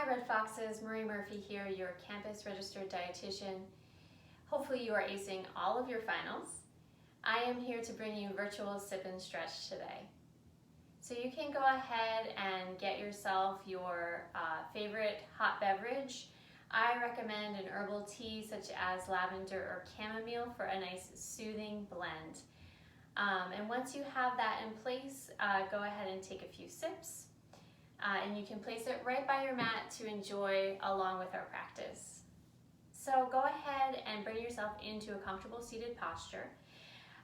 Red Foxes, Marie Murphy here, your campus registered dietitian. Hopefully you are acing all of your finals. I am here to bring you virtual sip and stretch today. So you can go ahead and get yourself your favorite hot beverage. I recommend an herbal tea such as lavender or chamomile for a nice soothing blend. And once you have that in place, go ahead and take a few sips. And you can place it right by your mat to enjoy along with our practice. So go ahead and bring yourself into a comfortable seated posture.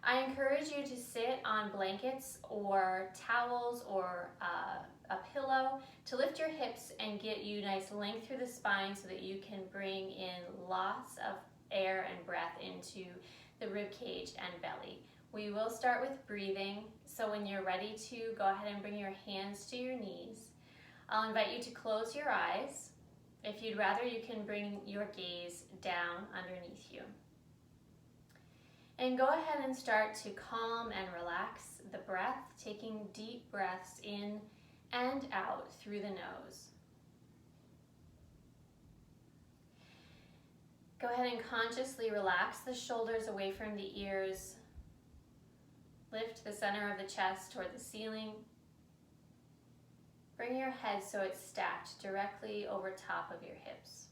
I encourage you to sit on blankets or towels or a pillow to lift your hips and get you nice length through the spine so that you can bring in lots of air and breath into the rib cage and belly. We will start with breathing, so when you're ready to go ahead and bring your hands to your knees. I'll invite you to close your eyes. If you'd rather, you can bring your gaze down underneath you. And go ahead and start to calm and relax the breath, taking deep breaths in and out through the nose. Go ahead and consciously relax the shoulders away from the ears. Lift the center of the chest toward the ceiling. Bring your head so it's stacked directly over top of your hips.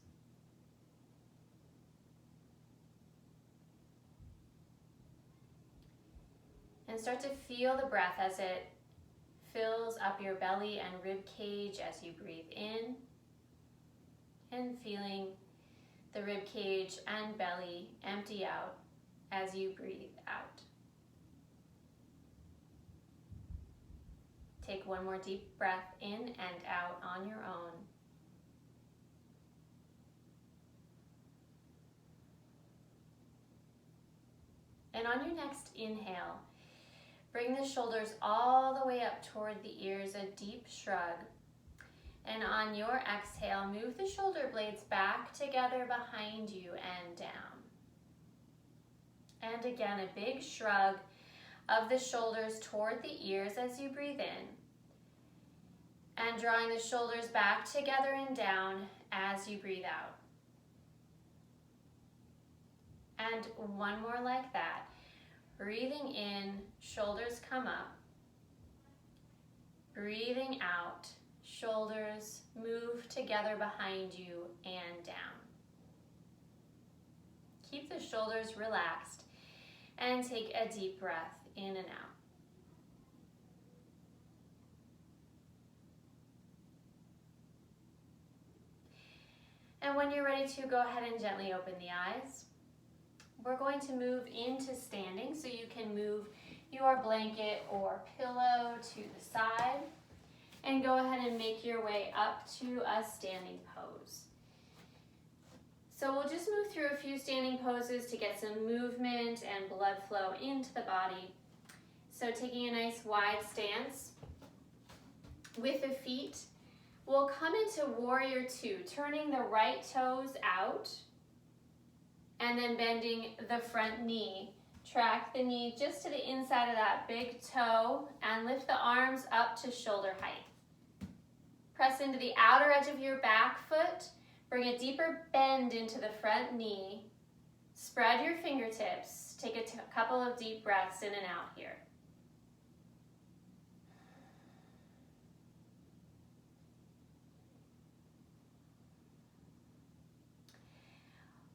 And start to feel the breath as it fills up your belly and rib cage as you breathe in, and feeling the rib cage and belly empty out as you breathe out. Take one more deep breath in and out on your own. And on your next inhale, bring the shoulders all the way up toward the ears, a deep shrug. And on your exhale, move the shoulder blades back together behind you and down. And again, a big shrug of the shoulders toward the ears as you breathe in, and drawing the shoulders back together and down as you breathe out. And one more like that. Breathing in, shoulders come up. Breathing out, shoulders move together behind you and down. Keep the shoulders relaxed and take a deep breath in and out. And when you're ready to, go ahead and gently open the eyes. We're going to move into standing, so you can move your blanket or pillow to the side and go ahead and make your way up to a standing pose. So we'll just move through a few standing poses to get some movement and blood flow into the body. So taking a nice wide stance with the feet, we'll come into warrior two, turning the right toes out and then bending the front knee. Track the knee just to the inside of that big toe and lift the arms up to shoulder height. Press into the outer edge of your back foot. Bring a deeper bend into the front knee. Spread your fingertips. Take a couple of deep breaths in and out here.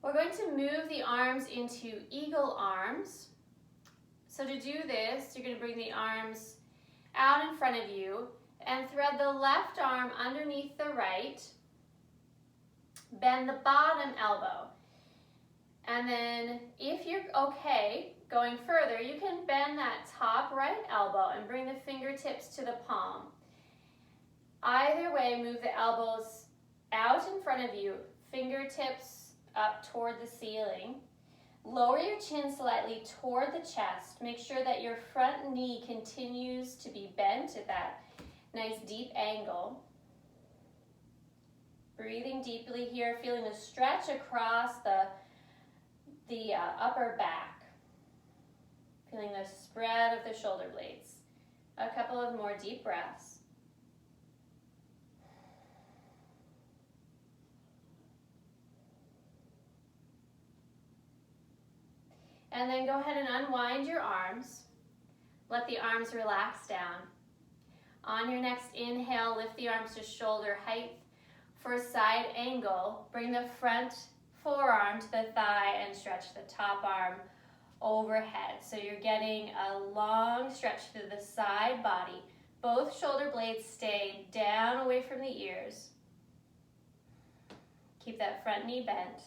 We're going to move the arms into eagle arms. So to do this, you're going to bring the arms out in front of you and thread the left arm underneath the right. Bend the bottom elbow. And then if you're okay going further, you can bend that top right elbow and bring the fingertips to the palm. Either way, move the elbows out in front of you, fingertips up toward the ceiling. Lower your chin slightly toward the chest. Make sure that your front knee continues to be bent at that nice deep angle. Breathing deeply here, feeling the stretch across the upper back. Feeling the spread of the shoulder blades. A couple of more deep breaths. And then go ahead and unwind your arms. Let the arms relax down. On your next inhale, lift the arms to shoulder height. For a side angle, bring the front forearm to the thigh and stretch the top arm overhead. So you're getting a long stretch through the side body. Both shoulder blades stay down away from the ears. Keep that front knee bent.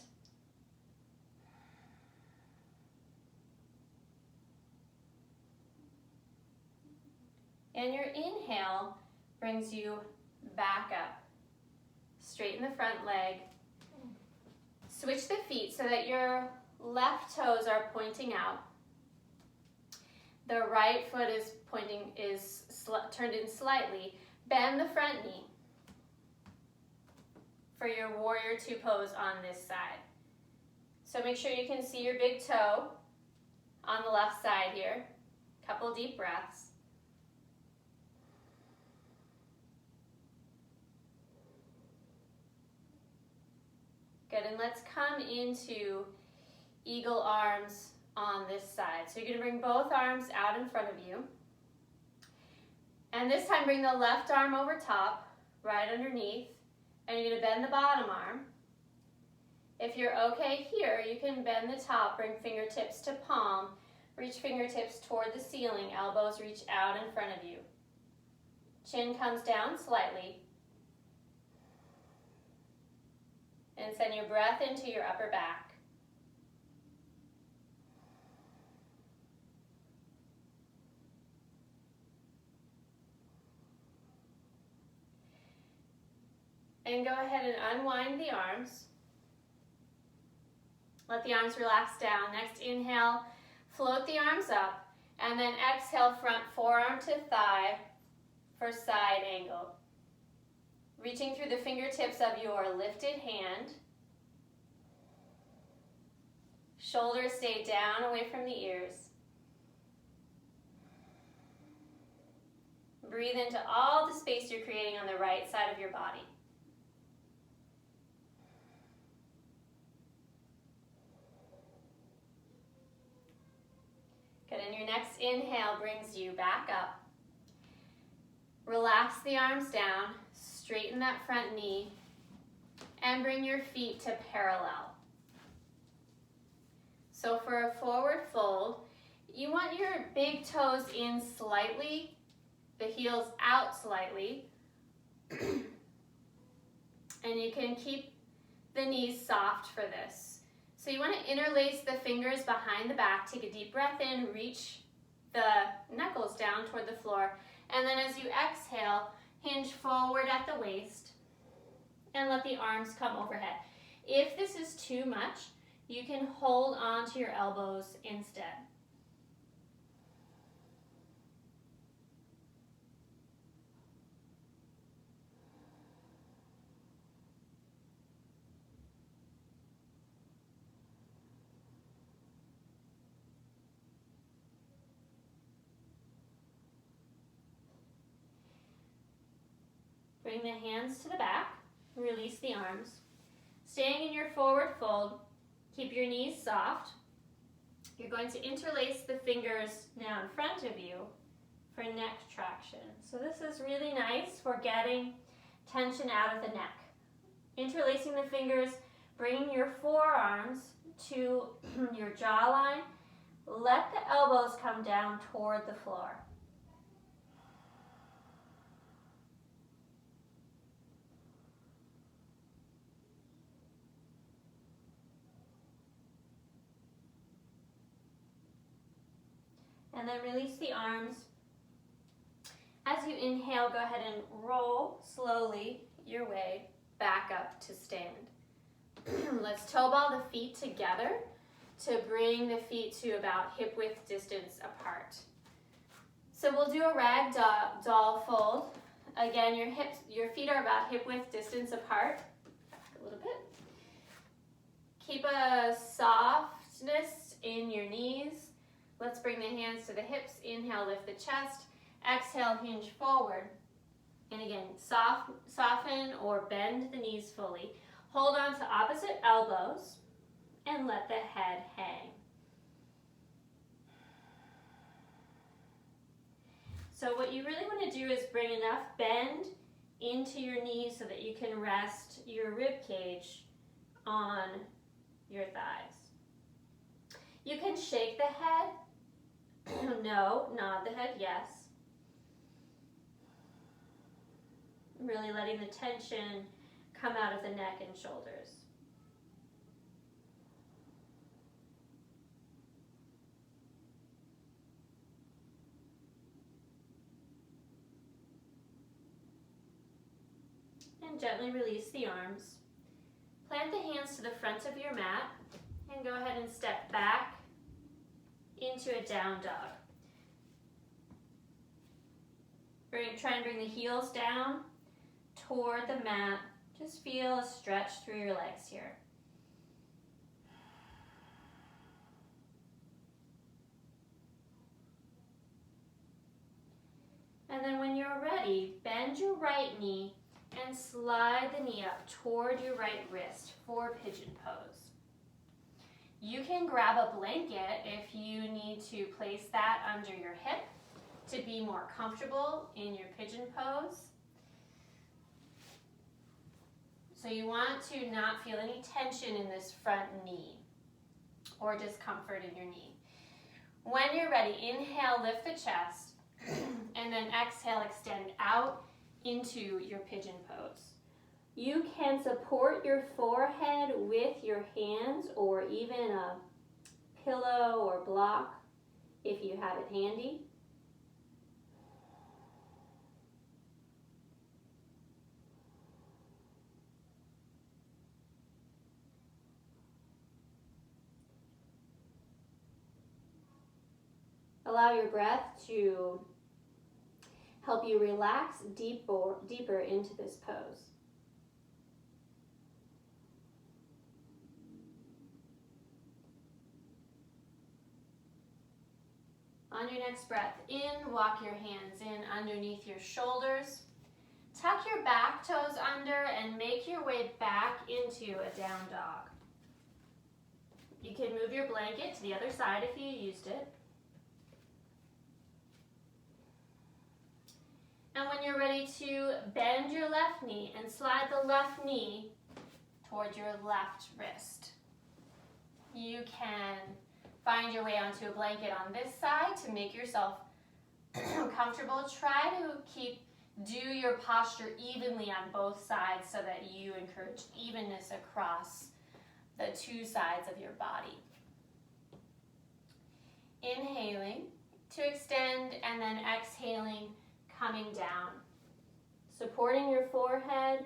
And your inhale brings you back up. Straighten the front leg. Switch the feet so that your left toes are pointing out. The right foot is turned in slightly. Bend the front knee for your warrior two pose on this side. So make sure you can see your big toe on the left side here. Couple deep breaths. Good, and let's come into eagle arms on this side. So you're going to bring both arms out in front of you. And this time bring the left arm over top, right underneath, and you're going to bend the bottom arm. If you're okay here, you can bend the top, bring fingertips to palm, reach fingertips toward the ceiling, elbows reach out in front of you. Chin comes down slightly. And send your breath into your upper back. And go ahead and unwind the arms. Let the arms relax down. Next inhale, float the arms up. And then exhale, front forearm to thigh for side angle. Reaching through the fingertips of your lifted hand. Shoulders stay down away from the ears. Breathe into all the space you're creating on the right side of your body. Good, and your next inhale brings you back up. Relax the arms down. Straighten that front knee and bring your feet to parallel. So for a forward fold, you want your big toes in slightly, the heels out slightly, and you can keep the knees soft for this. So you want to interlace the fingers behind the back, take a deep breath in, reach the knuckles down toward the floor, and then as you exhale, hinge forward at the waist and let the arms come overhead. If this is too much, you can hold on to your elbows instead. Bring the hands to the back, release the arms. Staying in your forward fold, keep your knees soft. You're going to interlace the fingers now in front of you for neck traction. So this is really nice for getting tension out of the neck. Interlacing the fingers, bringing your forearms to your jawline. Let the elbows come down toward the floor. And then release the arms. As you inhale, go ahead and roll slowly your way back up to stand. Let's toe ball the feet together to bring the feet to about hip width distance apart. So we'll do a rag doll fold. Again, your feet are about hip width distance apart. Back a little bit. Keep a softness in your knees. Let's bring the hands to the hips. Inhale, lift the chest. Exhale, hinge forward. And again, soften or bend the knees fully. Hold on to opposite elbows and let the head hang. So what you really want to do is bring enough bend into your knees so that you can rest your rib cage on your thighs. You can shake the head, no, nod the head, yes. Really letting the tension come out of the neck and shoulders. And gently release the arms. Plant the hands to the front of your mat and go ahead and step back into a down dog. Try and bring the heels down toward the mat. Just feel a stretch through your legs here. And then when you're ready, bend your right knee and slide the knee up toward your right wrist for pigeon pose. You can grab a blanket if you need to place that under your hip to be more comfortable in your pigeon pose. So you want to not feel any tension in this front knee or discomfort in your knee. When you're ready, inhale, lift the chest, and then exhale, extend out into your pigeon pose. You can support your forehead with your hands or even a pillow or block if you have it handy. Allow your breath to help you relax deeper into this pose. On your next breath in, walk your hands in underneath your shoulders. Tuck your back toes under and make your way back into a down dog. You can move your blanket to the other side if you used it. And when you're ready to bend your left knee and slide the left knee towards your left wrist. You can find your way onto a blanket on this side to make yourself comfortable. Try to do your posture evenly on both sides so that you encourage evenness across the two sides of your body. Inhaling to extend and then exhaling, coming down. Supporting your forehead.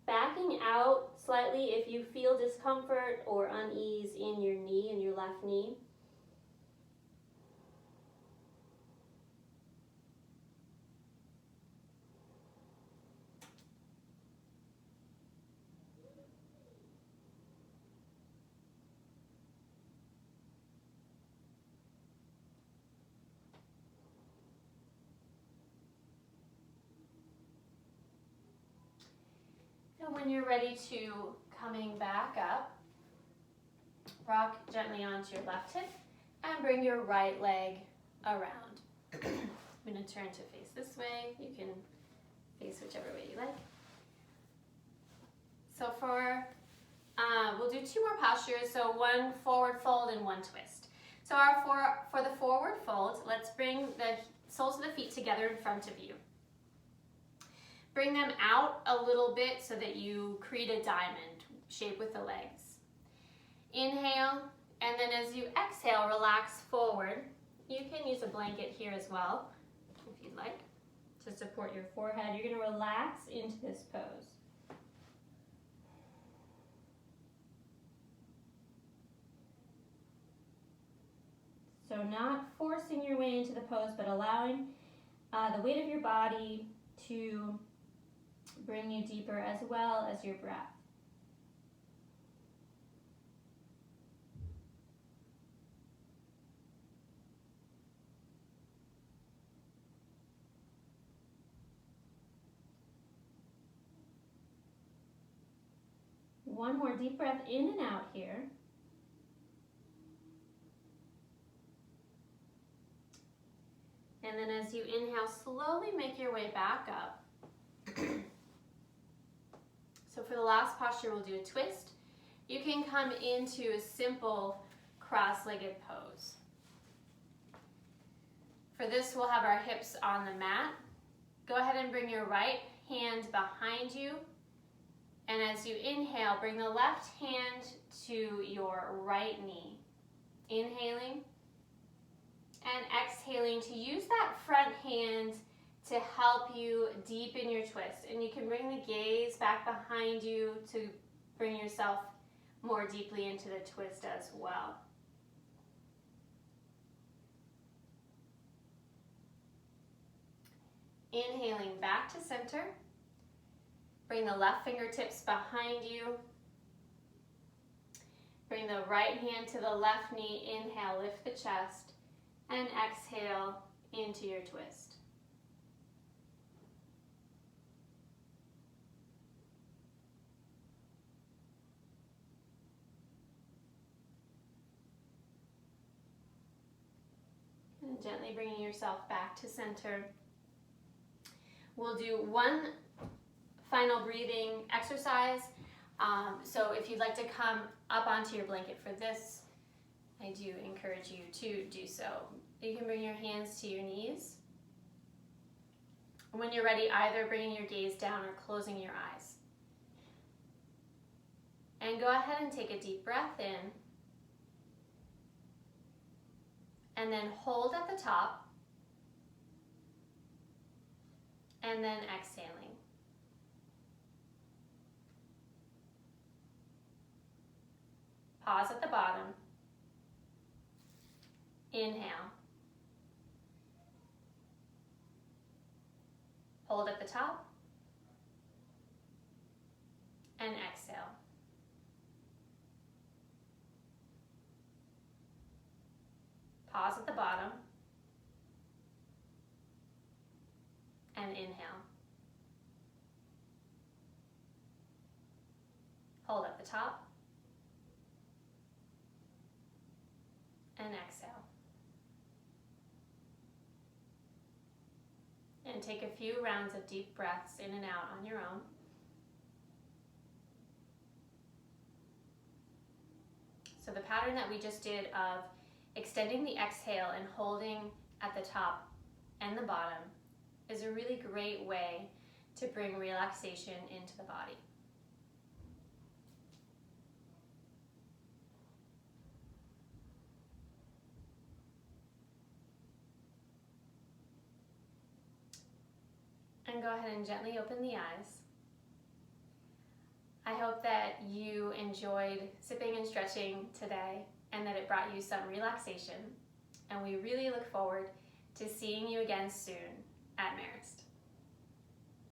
Backing out slightly if you feel discomfort or unease in your knee, in your left knee. And when you're ready to coming back up, rock gently onto your left hip and bring your right leg around. I'm going to turn to face this way. You can face whichever way you like. So we'll do two more postures. So one forward fold and one twist. So for the forward fold, let's bring the soles of the feet together in front of you. Bring them out a little bit so that you create a diamond shape with the legs. Inhale, and then as you exhale, relax forward. You can use a blanket here as well, if you'd like, to support your forehead. You're going to relax into this pose. So not forcing your way into the pose, but allowing the weight of your body to bring you deeper as well as your breath. One more deep breath in and out here. And then as you inhale, slowly make your way back up. So for the last posture, we'll do a twist. You can come into a simple cross-legged pose. For this, we'll have our hips on the mat. Go ahead and bring your right hand behind you. And as you inhale, bring the left hand to your right knee. Inhaling and exhaling to use that front hand to help you deepen your twist. And you can bring the gaze back behind you to bring yourself more deeply into the twist as well. Inhaling back to center. Bring the left fingertips behind you. Bring the right hand to the left knee. Inhale, lift the chest. And exhale into your twist. And gently bringing yourself back to center. We'll do one final breathing exercise. So if you'd like to come up onto your blanket for this, I do encourage you to do so. You can bring your hands to your knees. When you're ready, either bringing your gaze down or closing your eyes. And go ahead and take a deep breath in. And then hold at the top. And then exhaling. Pause at the bottom. Inhale. Hold at the top. And exhale. Pause at the bottom. And inhale. Hold at the top. And exhale. And take a few rounds of deep breaths in and out on your own. So the pattern that we just did of extending the exhale and holding at the top and the bottom is a really great way to bring relaxation into the body. And go ahead and gently open the eyes. I hope that you enjoyed sipping and stretching today and that it brought you some relaxation. And we really look forward to seeing you again soon at Marist.